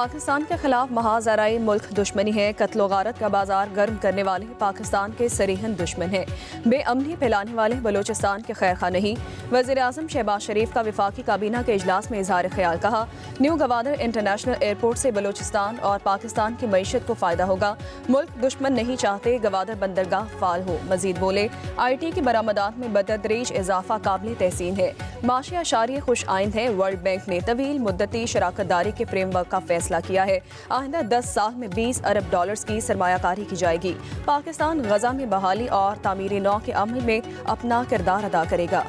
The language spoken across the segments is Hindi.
पाकिस्तान के खिलाफ महाजराई मुल्क दुश्मनी है। कत्लो गारत का बाजार गर्म करने वाले पाकिस्तान के सरीहन दुश्मन है। बेअमनी फैलाने वाले बलोचिस्तान के खैर खा नहीं। वज़ीर-ए-आज़म शहबाज शरीफ का वफाकी काबीना के इजलास में इजहार ख्याल। कहा, न्यू गवादर इंटरनेशनल एयरपोर्ट से बलोचिस्तान और पाकिस्तान की मईशत को फ़ायदा होगा। मुल्क दुश्मन नहीं चाहते गवादर बंदरगाह फाल हो। मजीद बोले, IT की बरामदात में बतदरीज इजाफा काबिल तहसीन है। माशी अशारिये खुश आइंद है। वर्ल्ड बैंक ने तवील मुद्दती शराकतदारी के फ्रेमवर्क का फैसला किया है। आइंदा 10 साल में $20 अरब की सरमायाकारी की जाएगी। पाकिस्तान गजा में बहाली और तामीर नौ के अमल में अपना किरदार अदा करेगा।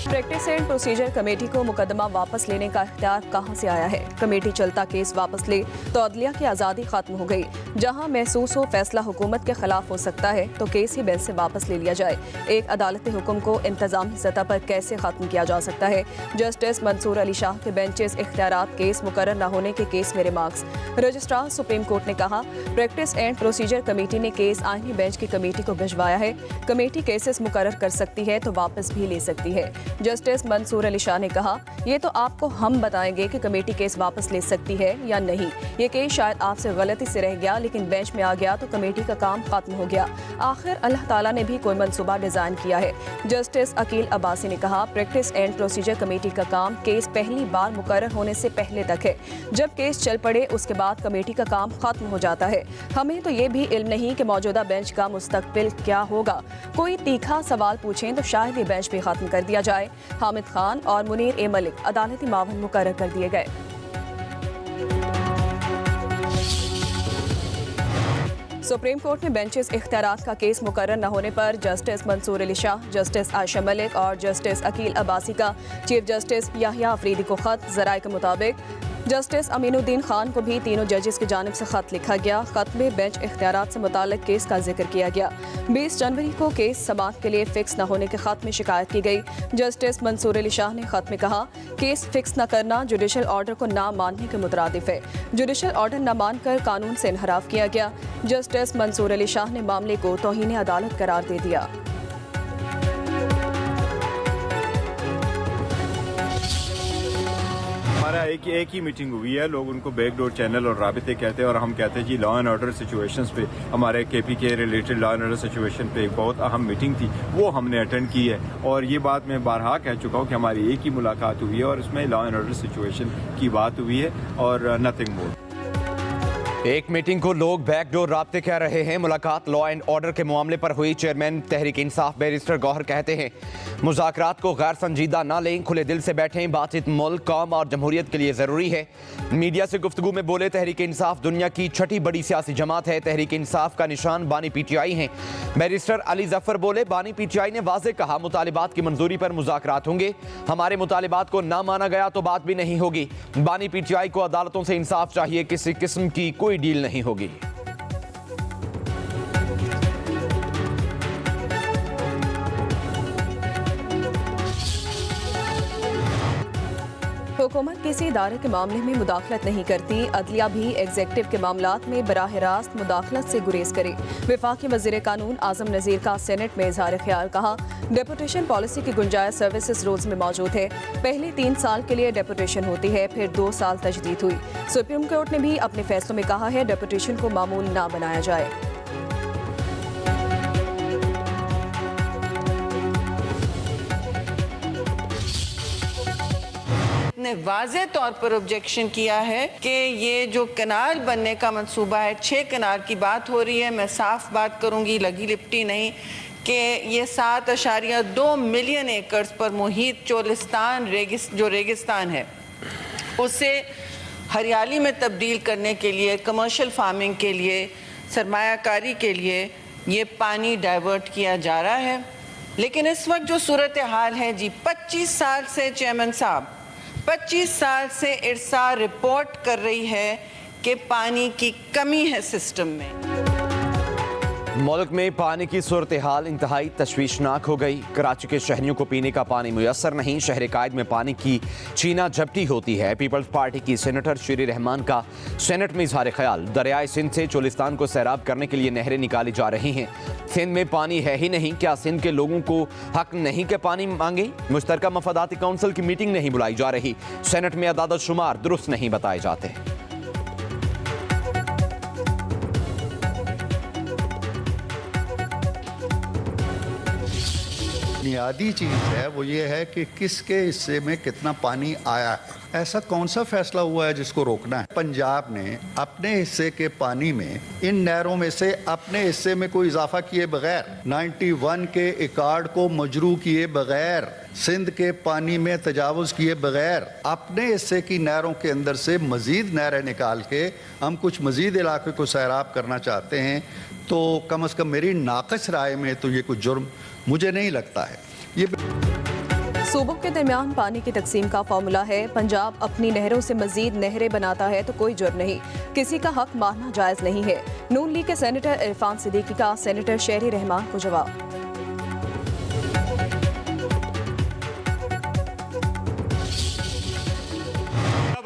प्रैक्टिस एंड प्रोसीजर कमेटी को मुकदमा वापस लेने का इख्तियार कहां से आया है? कमेटी चलता केस वापस ले तो अदलिया की आज़ादी खत्म हो गई। जहां महसूस हो फैसला हुकूमत के खिलाफ हो सकता है तो केस ही बेंच से वापस ले लिया जाए। एक अदालती हुक्म को इंतजामी सतह पर कैसे खत्म किया जा सकता है? जस्टिस मंसूर अली शाह के बेंचेस इख्तियारात केस मुकर्रर न होने के केस में रिमार्क्स। रजिस्ट्रार सुप्रीम कोर्ट ने कहा, प्रैक्टिस एंड प्रोसीजर कमेटी ने केस आईनी बेंच की कमेटी को भिजवाया है। कमेटी केसेस मुकर्रर कर सकती है तो वापस भी ले सकती है। जस्टिस मंसूर अली शाह ने कहा, ये तो आपको हम बताएंगे कि कमेटी केस वापस ले सकती है या नहीं। ये केस शायद आपसे गलती से रह गया लेकिन बेंच में आ गया तो कमेटी का काम खत्म हो गया। आखिर अल्लाह ताला ने भी कोई मंसूबा डिजाइन किया है। जस्टिस अकील अब्बासी ने कहा, प्रैक्टिस एंड प्रोसीजर कमेटी का काम केस पहली बार मुकर्रर होने से पहले तक है। जब केस चल पड़े उसके बाद कमेटी का काम खत्म हो जाता है। हमें तो ये भी इल्म नहीं कि मौजूदा बेंच का मुस्तकबिल क्या होगा। कोई तीखा सवाल पूछें तो शायद ये बेंच भी खत्म कर दिया जाए। हामिद खान और मुनीर ए मलिक अदालती मावन मुकर्रर कर दिए गए। सुप्रीम कोर्ट में बेंचेस इख्तियारात का केस मुकर्रर न होने पर जस्टिस मंसूर अली शाह, जस्टिस आयशा मलिक और जस्टिस अकील अब्बासी का चीफ जस्टिस याहिया अफरीदी को खत। ज़राए के मुताबिक जस्टिस अमीनुद्दीन खान को भी तीनों जजेस की जानिब से खत लिखा गया। खत में बेंच इख्तियारात से मुताल्लिक केस का जिक्र किया गया। 20 जनवरी को केस समाअत के लिए फिक्स न होने के खत में शिकायत की गई। जस्टिस मंसूर अली शाह ने खत में कहा, केस फिक्स न करना जुडिशल ऑर्डर को ना मानने के मुतरादिफ है। जुडिशल ऑर्डर न मानकर कानून से इनहराफ किया गया। जस्टिस मंसूर अली शाह ने मामले को तौहीन अदालत करार दे दिया। हमारा एक ही मीटिंग हुई है। लोग उनको बैकडोर चैनल और राबिते कहते हैं और हम कहते हैं जी लॉ एंड ऑर्डर सिचुएशंस पे हमारे KP के related law and order situation पे एक बहुत अहम मीटिंग थी, वो हमने अटेंड की है। और ये बात मैं बारहा कह चुका हूँ कि हमारी एक ही मुलाकात हुई है और उसमें लॉ एंड ऑर्डर सिचुएशन की बात हुई है और नथिंग मोर। एक मीटिंग को लोग बैकडोर राब्ते कह रहे हैं। मुलाकात लॉ एंड ऑर्डर के मामले पर हुई। चेयरमैन तहरीक इंसाफ बैरिस्टर गौहर कहते हैं, मुज़ाकरात को गैर संजीदा ना लें, खुले दिल से बैठें। बातचीत मुल्क, कौम और जमहूरियत के लिए ज़रूरी है। मीडिया से गुफ्तगू में बोले, तहरीक इंसाफ दुनिया की छठी बड़ी सियासी जमात है। तहरीक इंसाफ का निशान बानी PTI हैं। बैरिस्टर अली जफर बोले, बानी PTI ने वाज़े कहा, मुतालिबात की मंजूरी पर मुज़ाकरात होंगे। हमारे मुतालिबात को ना माना गया तो बात भी नहीं होगी। बानी PTI को अदालतों से इंसाफ चाहिए, किसी किस्म की कोई डील नहीं होगी। हुकूमत किसी इदारे के मामले में मुदाखलत नहीं करती। अदलिया भी एग्जेक्टिव के मामलात में बराह रास्त मुदाखलत से गुरेज करे। वफाकी वज़ीर कानून आज़म नज़ीर का सेनेट में इजहार ख्याल। कहा, डेपुटेशन पॉलिसी की गुंजाइश सर्विसेज रूल्स में मौजूद है। पहले 3 साल के लिए डेपुटेशन होती है, फिर 2 साल तजदीद हुई। सुप्रीम कोर्ट ने भी अपने फैसलों में कहा है डेपुटेशन को मामूल ना बनाया जाए। ने वाज़े तौर पर ऑब्जेक्शन किया है कि ये जो कनाल बनने का मंसूबा है, 6 कनाल की बात हो रही है। मैं साफ बात करूंगी, लगी लिपटी नहीं, कि ये 7.2 मिलियन एकड़ पर मुहित चोलिस्तान जो रेगिस्तान है उसे हरियाली में तब्दील करने के लिए, कमर्शियल फार्मिंग के लिए, सरमायाकारी के लिए ये पानी डाइवर्ट किया जा रहा है। लेकिन इस वक्त जो सूरत हाल है जी, 25 साल से चेयरमैन साहब 25 साल से इरसा रिपोर्ट कर रही है कि पानी की कमी है सिस्टम में। मुल्क में पानी की सूरत हाल इंतहाई तशवीशनाक हो गई। कराची के शहरियों को पीने का पानी मुयसर नहीं। शहर कायद में पानी की चीना झपटी होती है। पीपल्स पार्टी की सेनेटर शीरी रहमान का सेनेट में इजहार ख्याल। दरियाए सिंध से चोलिस्तान को सैराब करने के लिए नहरें निकाली जा रही हैं। सिंध में पानी है ही नहीं, क्या सिंध के लोगों को हक नहीं के पानी मांगे? मुश्तरका मफादाती काउंसिल की मीटिंग नहीं बुलाई जा रही। सेनेट में अदाद शुमार दुरुस्त नहीं बताए जाते। बुनियादी चीज़ है वो ये है कि किसके हिस्से में कितना पानी आया है। ऐसा कौन सा फैसला हुआ है जिसको रोकना है? पंजाब ने अपने हिस्से के पानी में इन नहरों में से अपने हिस्से में कोई इजाफा किए बगैर, 91 के रिकॉर्ड को मजरू किए बगैर, सिंध के पानी में तजावुज़ किए बगैर अपने हिस्से की नहरों के अंदर से मज़ीद नहरें निकाल के हम कुछ मज़ीद इलाके को सैराब करना चाहते हैं, तो कम अज़ कम मेरी नाक़िस राय में तो ये कुछ जुर्म मुझे नहीं लगता है। ये सूबों के दरमियान पानी की तकसीम का फार्मूला है। पंजाब अपनी नहरों से मजीद नहरें बनाता है तो कोई जुर्म नहीं, किसी का हक मारना जायज़ नहीं है। नून लीग के सेनेटर इरफान सिद्दीकी का सेनेटर शीरी रहमान को जवाब।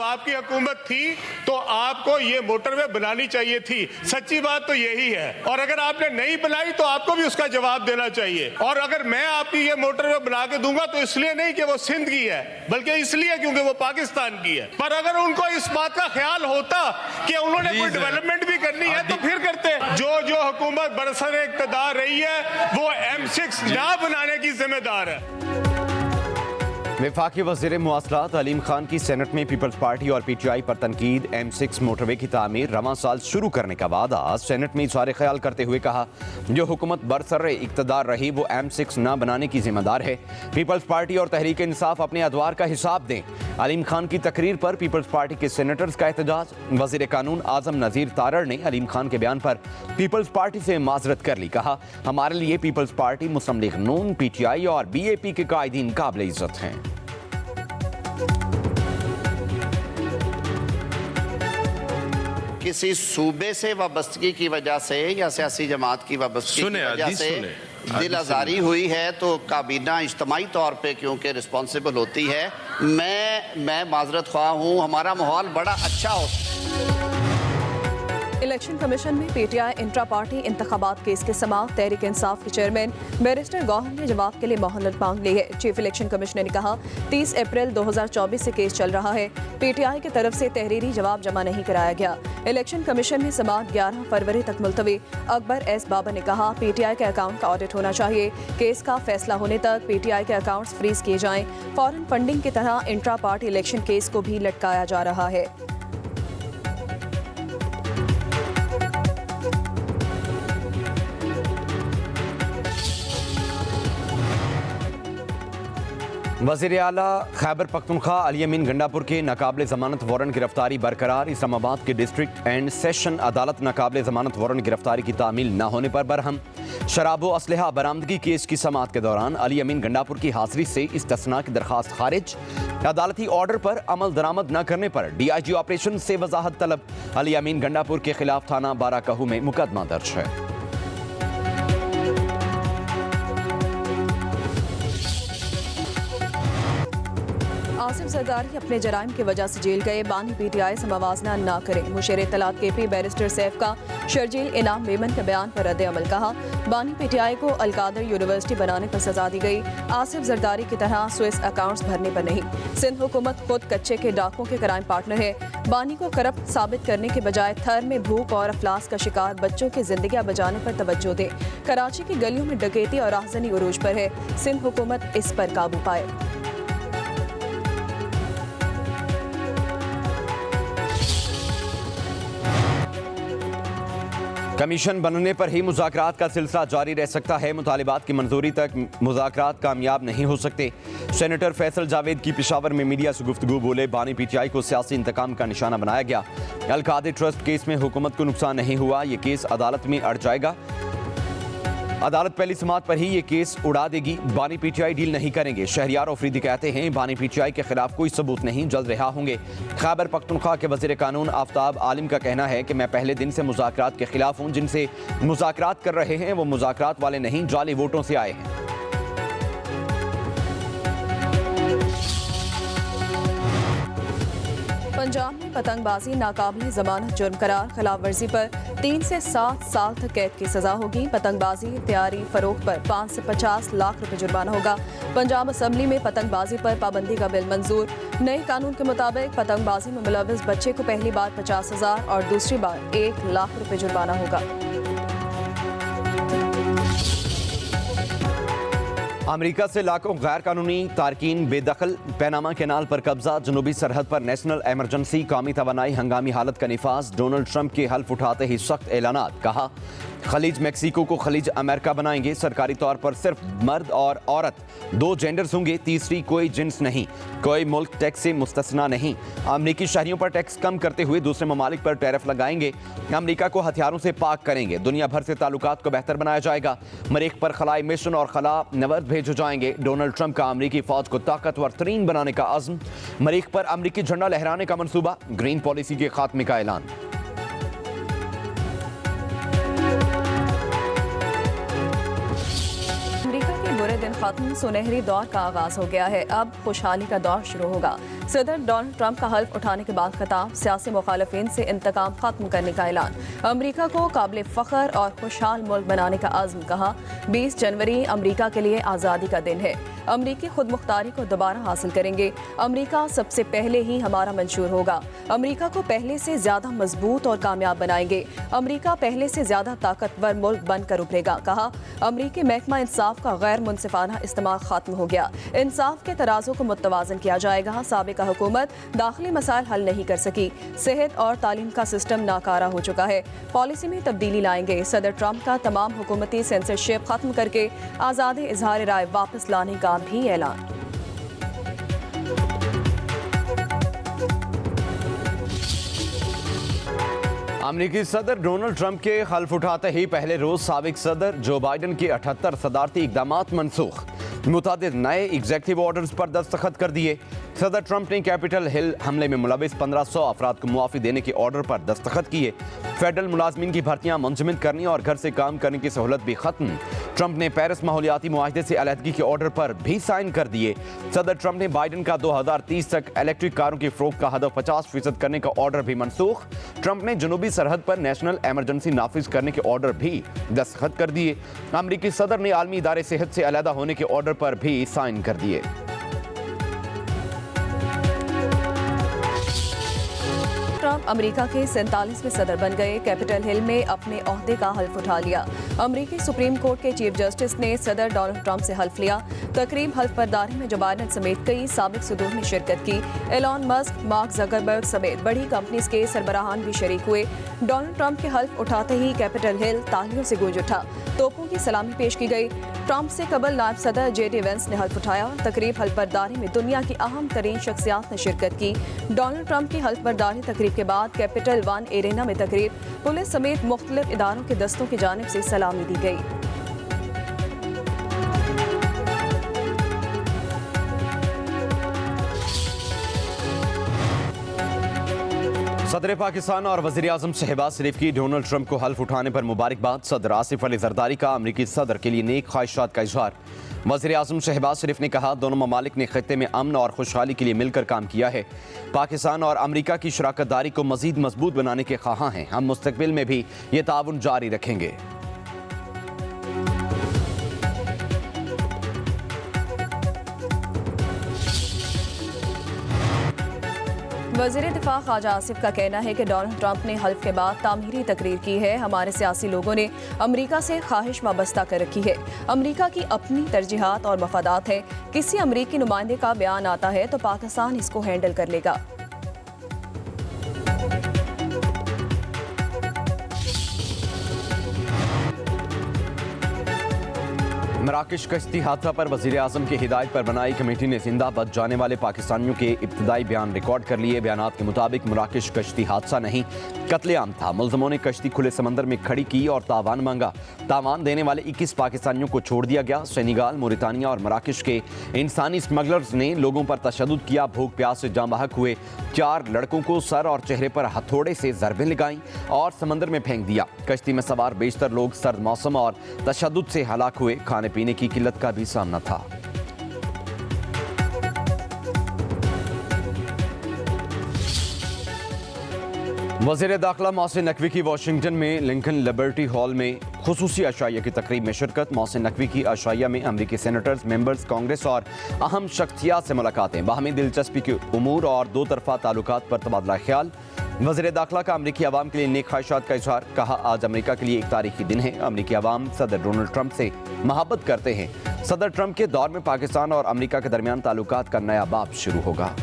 आपकी हुकूमत थी तो आपको ये मोटरवे बनानी चाहिए थी। सच्ची बात तो यही है, और अगर आपने नहीं बनाई तो आपको भी उसका जवाब देना चाहिए। और अगर मैं आपकी ये मोटरवे बना के दूंगा तो इसलिए नहीं कि वो सिंध की है, बल्कि इसलिए क्योंकि वो पाकिस्तान की है। पर अगर उनको इस बात का ख्याल होता कि उन्होंने कोई डेवलपमेंट भी करनी है तो फिर करते। जो हुकूमत बरसर इक़्तिदार रही है वो M6 ना बनाने की जिम्मेदार है। वफाकी वज़ीर मुआसलात अलीम खान की सेनेट में पीपल्स पार्टी और PTI पर तनकीद। M6 मोटरवे की तामीर रवां साल शुरू करने का वादा। सेनेट में इज़हार ख्याल करते हुए कहा, जो हुकूमत बरसर इक़्तिदार रही वो M6 ना बनाने की जिम्मेदार है। पीपल्स पार्टी और तहरीक इंसाफ अपने अदवार का हिसाब दें। अलीम खान की तकरीर पर पीपल्स पार्टी के सेनेटर्स का एहतजाज। वज़ीर कानून आज़म नज़ीर तारड़ ने अलीम खान के बयान पर पीपल्स पार्टी से माजरत कर ली। कहा, हमारे लिए पीपल्स पार्टी, मुस्लिम लीग नून, PTI और BAP के कायदीन काबिल इज्जत हैं। किसी सूबे से वाबस्तगी की वजह से या सियासी जमात की वाबस्तगी की वजह से दिल आज़ारी हुई है तो काबीना इज्तिमाई तौर पे क्योंकि रिस्पॉन्सिबल होती है। मैं माजरत ख्वाह हूँ। हमारा माहौल बड़ा अच्छा हो। इलेक्शन कमीशन में PTI इंट्रा पार्टी इंतखाबात केस के समाअत। तहरीक इंसाफ के चेयरमैन बैरिस्टर गौहर ने जवाब के लिए मोहलत मांग ली है। चीफ इलेक्शन कमिश्नर ने कहा, 30 अप्रैल 2024 से केस चल रहा है। PTI की तरफ से तहरीरी जवाब जमा नहीं कराया गया। इलेक्शन कमीशन में समाअत 11 फरवरी तक मुलतवी। अकबर एस बाबर ने कहा, PTI के अकाउंट का ऑडिट होना चाहिए। केस का फैसला होने तक PTI के अकाउंट्स फ्रीज किए जाएं। फॉरेन फंडिंग की तरह इंट्रा पार्टी इलेक्शन केस को भी लटकाया जा रहा है। वज़ीर आला खैबर पख्तूनख्वा अली अमीन गंडापुर के नाकाबिल ज़मानत वारंट गिरफ्तारी बरकरार। इस्लामाबाद की डिस्ट्रिक्ट एंड सेशन अदालत नाकाबिल ज़मानत वारंट गिरफ्तारी की तामील न होने पर बरहम। शराब व असलहा बरामदगी केस की समाअत के दौरान अली अमीन गंडापुर की हाजिरी से इस्तिस्ना की दरख्वास्त खारिज। अदालती ऑर्डर पर अमल दरामद न करने पर DIG ऑपरेशन से वजाहत तलब। अली अमीन गंडापुर के खिलाफ थाना बाराकहू में मुकदमा दर्ज है। आसिफ जरदारी अपने जराइम की वजह से जेल गए। बानी PTI से मवाजना ना करें। मुशीर इत्तलात KP बैरिस्टर सैफ का शर्जील इनाम मेमन के बयान पर रद्द अमल। कहा, बानी PTI को अलकादर यूनिवर्सिटी बनाने पर सजा दी गई, आसिफ जरदारी की तरह स्विस अकाउंट्स भरने पर नहीं। सिंध हुकूमत खुद कच्चे के डाकों के क्राइम पार्टनर है। बानी को करप्ट साबित करने के बजाय थर में भूख और अफलास का शिकार बच्चों की जिंदगियां बचाने पर तवज्जो दे। कराची की गलियों में डकैती और राहजनी उरूज पर है। सिंध हुकूमत इस पर काबू पाए। कमीशन बनने पर ही मुज़ाकरात का सिलसिला जारी रह सकता है। मुतालिबात की मंजूरी तक मुज़ाकरात कामयाब नहीं हो सकते। सेनेटर फैसल जावेद की पेशावर में मीडिया से गुफ्तगू। बोले, बानी PTI को सियासी इंतकाम का निशाना बनाया गया। अलकादर ट्रस्ट केस में हुकूमत को नुकसान नहीं हुआ, ये केस अदालत में अड़ जाएगा। अदालत पहली समाअत पर ही ये केस उड़ा देगी। बानी पीटीआई डील नहीं करेंगे। शहरियार अफरीदी कहते हैं बानी पीटीआई के खिलाफ कोई सबूत नहीं, जल्द रिहा होंगे। खैबर पख्तूनख्वा के वजीर कानून आफ्ताब आलिम का कहना है कि मैं पहले दिन से मुज़ाकरात के खिलाफ हूँ। जिनसे मुज़ाकरात कर रहे हैं वो मुज़ाकरात वाले नहीं, जाली वोटों से आए हैं। पंजाब में पतंगबाजी नाकाबिल जमानत जुर्म करार, खिलाफ वर्जी पर 3 से 7 साल तक कैद की सजा होगी। पतंगबाजी तैयारी फरोख्त पर 5 से 50 लाख रुपए जुर्माना होगा। पंजाब असम्बली में पतंगबाजी पर पाबंदी का बिल मंजूर। नए कानून के मुताबिक पतंगबाजी में मुलविस बच्चे को पहली बार 50,000 और दूसरी बार 1 लाख रुपए जुर्माना होगा। अमेरिका से लाखों गैर कानूनी तारकीन बेदखल। पैनामा कैनाल पर कब्जा, जनूबी सरहद पर नेशनल इमरजेंसी, कौमी तवानाई, हंगामी हालत का निफाज। डोनाल्ड ट्रंप के हल्फ उठाते ही सख्त ऐलानात। कहा खलीज मैक्सिको को खलीज अमेरिका बनाएंगे। सरकारी तौर पर सिर्फ मर्द और औरत 2 जेंडर्स होंगे, तीसरी कोई जिन्स नहीं। कोई मुल्क टैक्स से मुस्तस्ना नहीं। अमरीकी शहरियों पर टैक्स कम करते हुए दूसरे ममालिक पर टैरिफ लगाएंगे। अमरीका को हथियारों से पाक करेंगे। दुनिया भर से ताल्लुकात को बेहतर बनाया जाएगा। मरीख पर खलाई मिशन और खला नवर्द भेजे जाएंगे। डोनाल्ड ट्रंप का अमरीकी फौज को ताकतवर तरीन बनाने का अज़्म। मरीख पर अमरीकी झंडा लहराने का मंसूबा। ग्रीन पॉलिसी के खात्मे का ऐलान। बुरे दिन खत्म, सुनहरी दौर का आगाज हो गया है। अब खुशहाली का दौर शुरू होगा। सदर डोनाल्ड ट्रंप का हल्फ उठाने के बाद खिताब, सियासी मुखालिफिन से इंतकाम खत्म करने का ऐलान। अमरीका को काबिल फख्र और खुशहाल मुल्क बनाने का आज़म। कहा 20 जनवरी अमरीका के लिए आज़ादी का दिन है। अमरीकी खुद मुख्तारी को दोबारा हासिल करेंगे। अमरीका सबसे पहले ही हमारा मंशूर होगा। अमरीका को पहले से ज्यादा मजबूत और कामयाब बनाएंगे। अमरीका पहले से ज्यादा ताकतवर मुल्क बनकर उभरेगा। कहा अमरीकी महकमा इंसाफ का गैर मुनसिफाना इस्तेमाल खत्म हो गया। इंसाफ के तराजों को मुतवाजन किया जाएगा। साबिका हुकूमत दाखिली मसाइल हल नहीं कर सकी। सेहत और तालीम का सिस्टम नाकारा हो चुका है। पॉलिसी में तब्दीली लाएंगे। सदर ट्रंप का तमाम हुकूमती सेंसरशिप खत्म करके आज़ादी इजहार राय वापस लाने का भी ऐलान। अमरीकी सदर डोनाल्ड ट्रंप के हल्फ उठाते ही पहले रोज साबिक सदर जो बाइडन के 78 सदारती इकदामात मनसूख। मुतादिद नए एग्जेक्टिव ऑर्डर्स पर दस्तखत कर दिए। सदर ट्रंप ने कैपिटल हिल हमले में मुलविस 1500 अफराद को मुआफ़ी देने के ऑर्डर पर दस्तखत किए। फेडरल मुलाजमीन की भर्तियां मुंजमद करने और घर से काम करने की सहूलत भी खत्म। ट्रंप ने पेरिस माहौलियाती मुआहदे से अलहदगी के ऑर्डर पर भी साइन कर दिए। सदर ट्रंप ने बाइडन का 2030 तक इलेक्ट्रिक कारों की फरोख्त का हदफ 50% करने का ऑर्डर भी मनसूख। ट्रंप ने जनूबी सरहद पर नेशनल इमरजेंसी नाफिज करने के ऑर्डर भी दस्तखत कर दिए। अमरीकी सदर ने आलमी इदारे सेहत से अलहदा होने के ऑर्डर पर भी साइन कर दिए। ट्रंप अमेरिका के 47वें सदर बन गए। कैपिटल हिल में अपने ओहदे का हल्फ उठा लिया। अमेरिकी सुप्रीम कोर्ट के चीफ जस्टिस ने सदर डोनाल्ड ट्रंप से हल्फ लिया। तकरीब हल्फ बर्दारी में जो बाइडन समेत कई साबिक सदूर ने शिरकत की। एलॉन मस्क, मार्क जकरबर्ग समेत बड़ी कंपनीज के सरबराहान भी शरीक हुए। डोनाल्ड ट्रंप के हल्फ उठाते ही कैपिटल हिल तालियों से गूंज उठा। तोपों की सलामी पेश की गई। ट्रंप से कबल नायब सदर JD वेंस ने हल्फ उठाया। तकरीब हल्फ बर्दारी में दुनिया की अहम तरीन शख्सियात ने शिरकत की। डोनाल्ड ट्रंप की हल्फ बर्दारी तकरीब के बाद कैपिटल वन एरेना में तकरीब पुलिस समेत मुख्तलिफ इदारों के दस्तों की जानिब से सलामी दी गई। सदर पाकिस्तान और वज़ीर आज़म शहबाज शरीफ की डोनाल्ड ट्रंप को हल्फ उठाने पर मुबारकबाद। सदर आसिफ अली जरदारी का अमरीकी सदर के लिए नेक ख्वाहिशात का इजहार। वज़ीर आज़म शहबाज शरीफ ने कहा दोनों ममालिक ने खित्ते में अमन और खुशहाली के लिए मिलकर काम किया है। पाकिस्तान और अमरीका की शराकत दारी को मज़ीद मजबूत बनाने के ख्वाहां हैं। हम मुस्तकबिल में भी ये ताउन जारी रखेंगे। वज़ीर दिफा ख्वाजा आसिफ का कहना है कि डोनाल्ड ट्रंप ने हल्फ के बाद तामीरी तकरीर की है। हमारे सियासी लोगों ने अमरीका से ख्वाहिश वाबस्ता कर रखी है। अमरीका की अपनी तरजीहात और मफादात हैं। किसी अमरीकी नुमाइंदे का बयान आता है तो पाकिस्तान इसको हैंडल कर लेगा। मराकश कश्ती हादसा पर वज़ीर आज़म की हिदायत पर बनाई कमेटी ने जिंदा बच जाने वाले पाकिस्तानियों के इब्तदाई बयान रिकॉर्ड कर लिए। बयानात के मुताबिक मराकश कश्ती हादसा नहीं, कत्लेआम था। मुल्ज़िमों ने कश्ती खुले समंदर में खड़ी की और तावान मांगा। तावान देने वाले 21 पाकिस्तानियों को छोड़ दिया गया। सेनेगाल, मोरितानिया और मराकश के इंसानी स्मगलर्स ने लोगों पर तशद्दुद किया। भूख प्यास से जाँ बहक हुए 4 लड़कों को सर और चेहरे पर हथौड़े से ज़रबें लगाईं और समंदर में फेंक दिया। कश्ती में सवार बेशतर लोग सर्द मौसम और तशद्दुद से हलाक हुए। खाने पीने की किल्लत का भी सामना था। वज़ीर दाखिला मोहसिन नकवी की वाशिंगटन में लिंकन लिबर्टी हॉल में खुसूसी अशाइया की तकरीब में शिरकत। मोहसिन नकवी की अशाइया में अमरीकी सेनेटर्स, मेंबर्स, कांग्रेस और अहम शख्सियात से मुलाकातें, बाहमी दिलचस्पी के उमूर और दो तरफा ताल्लुकात पर तबादला ख्याल। वज़ीर दाखिला का अमरीकी अवाम के लिए नेक ख्वाहिशात का इजहार। कहा, आज अमरीका के लिए एक तारीखी दिन है। अमरीकी अवाम सदर डोनाल्ड ट्रंप से मोहब्बत करते हैं। सदर ट्रंप के दौर में पाकिस्तान और अमरीका के दरमियान ताल्लुकात का नया बाब शुरू होगा।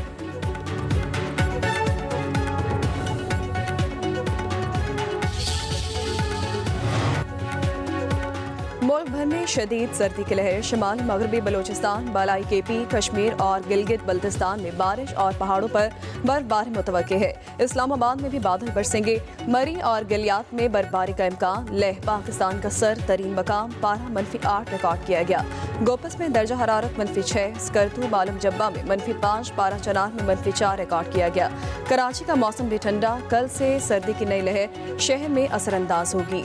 मुल्क भर में शदीद सर्दी की लहर। शिमाल मगरबी बलूचिस्तान, बालाई केपी, कश्मीर और गिलगित बल्तिस्तान में बारिश और पहाड़ों पर बर्फबारी मुतवक्के है। इस्लामाबाद में भी बादल बरसेंगे। मरी और गलियात में बर्फबारी का इम्कान। लेह पाकिस्तान का सर तरीन मकाम, पारा -8 रिकॉर्ड किया गया। गोपस में दर्जा हरारत -6, स्कर्दू मालूम जब्बा में -5, पारा चनार में -4 रिकॉर्ड किया गया। कराची का मौसम भी ठंडा। कल से सर्दी की नई लहर शहर में असरअंदाज होगी।